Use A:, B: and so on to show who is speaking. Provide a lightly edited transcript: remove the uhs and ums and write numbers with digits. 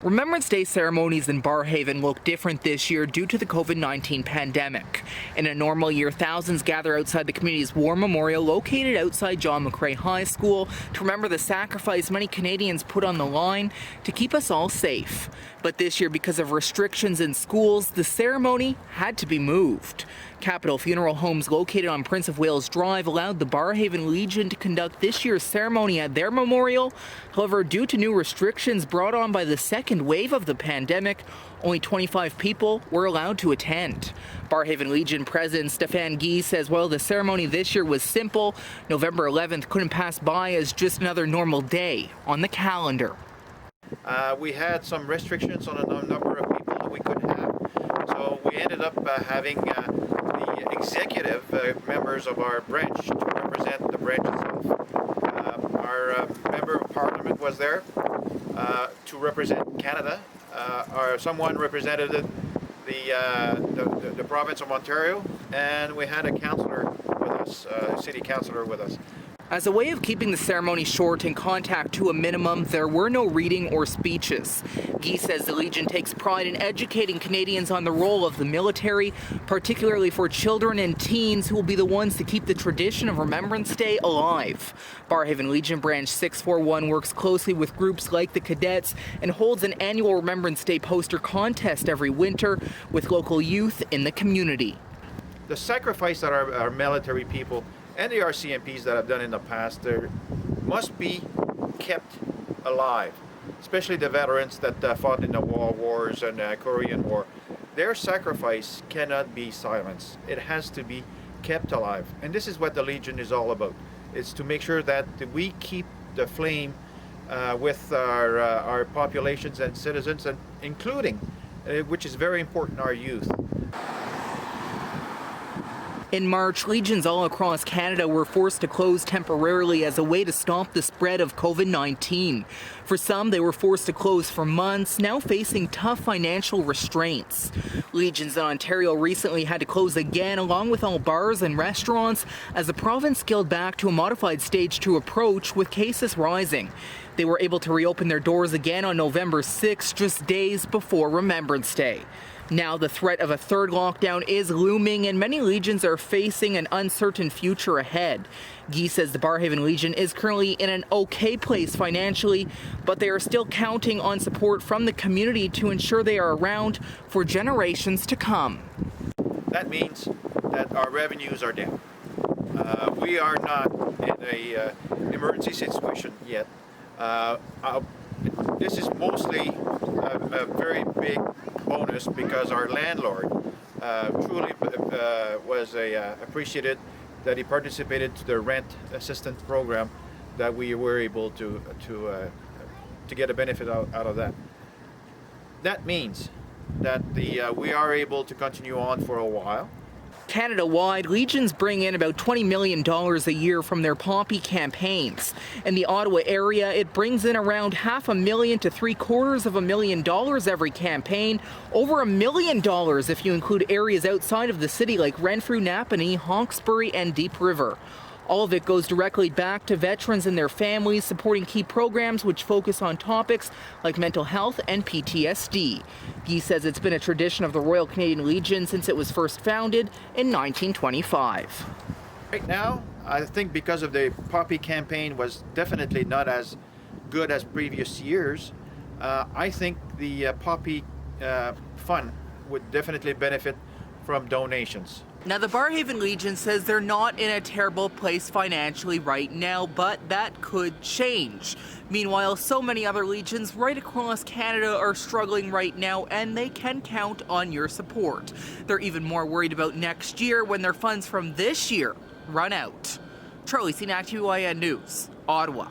A: Remembrance Day ceremonies in Barrhaven look different this year due to the COVID-19 pandemic. In a normal year, thousands gather outside the community's war memorial located outside John McCrae High School to remember the sacrifice many Canadians put on the line to keep us all safe. But this year, because of restrictions in schools, the ceremony had to be moved. Capital Funeral Homes located on Prince of Wales Drive allowed the Barrhaven Legion to conduct this year's ceremony at their memorial. However, due to new restrictions brought on by the second wave of the pandemic, only 25 people were allowed to attend. Barrhaven Legion President Stefan Guy says while the ceremony this year was simple, November 11th couldn't pass by as just another normal day on the calendar.
B: We had some restrictions on the number of people that we could have, so we ended up having the executive members of our branch to represent the branch itself. Our member of parliament was there to represent Canada. Someone represented the province of Ontario, and we had a councillor with us, a city councillor with us.
A: As a way of keeping the ceremony short and contact to a minimum, there were no reading or speeches. Guy says the Legion takes pride in educating Canadians on the role of the military, particularly for children and teens who will be the ones to keep the tradition of Remembrance Day alive. Barrhaven Legion Branch 641 works closely with groups like the Cadets and holds an annual Remembrance Day poster contest every winter with local youth in the community.
B: The sacrifice that our military people and the RCMPs that have done in the past, there must be kept alive, especially the veterans that fought in the wars and Korean War. Their sacrifice cannot be silenced. It has to be kept alive. And this is what the Legion is all about. It's to make sure that we keep the flame with our populations and citizens, and including, which is very important, our youth.
A: In March, legions all across Canada were forced to close temporarily as a way to stop the spread of COVID-19. For some, they were forced to close for months, now facing tough financial restraints. Legions in Ontario recently had to close again, along with all bars and restaurants, as the province scaled back to a modified stage 2 approach with cases rising. They were able to reopen their doors again on November 6, just days before Remembrance Day. Now the threat of a third lockdown is looming and many legions are facing an uncertain future ahead. Guy says the Barrhaven Legion is currently in an okay place financially, but they are still counting on support from the community to ensure they are around for generations to come.
B: That means that our revenues are down. We are not in an emergency situation yet. This is mostly a very big bonus because our landlord truly was appreciated that he participated to the rent assistance program, that we were able to get a benefit out of that. That means that we are able to continue on for a while.
A: Canada-wide, legions bring in about $20 million a year from their poppy campaigns. In the Ottawa area, it brings in around $500,000 to $750,000 every campaign, over $1 million if you include areas outside of the city like Renfrew, Napanee, Hawkesbury, and Deep River. All of it goes directly back to veterans and their families, supporting key programs which focus on topics like mental health and PTSD. Guy says it's been a tradition of the Royal Canadian Legion since it was first founded in 1925.
B: Right now, I think because of the poppy campaign was definitely not as good as previous years, I think the poppy fund would definitely benefit from donations.
A: Now, the Barrhaven Legion says they're not in a terrible place financially right now, but that could change. Meanwhile, so many other legions right across Canada are struggling right now, and they can count on your support. They're even more worried about next year when their funds from this year run out. Charlie Sinac, UIN News, Ottawa.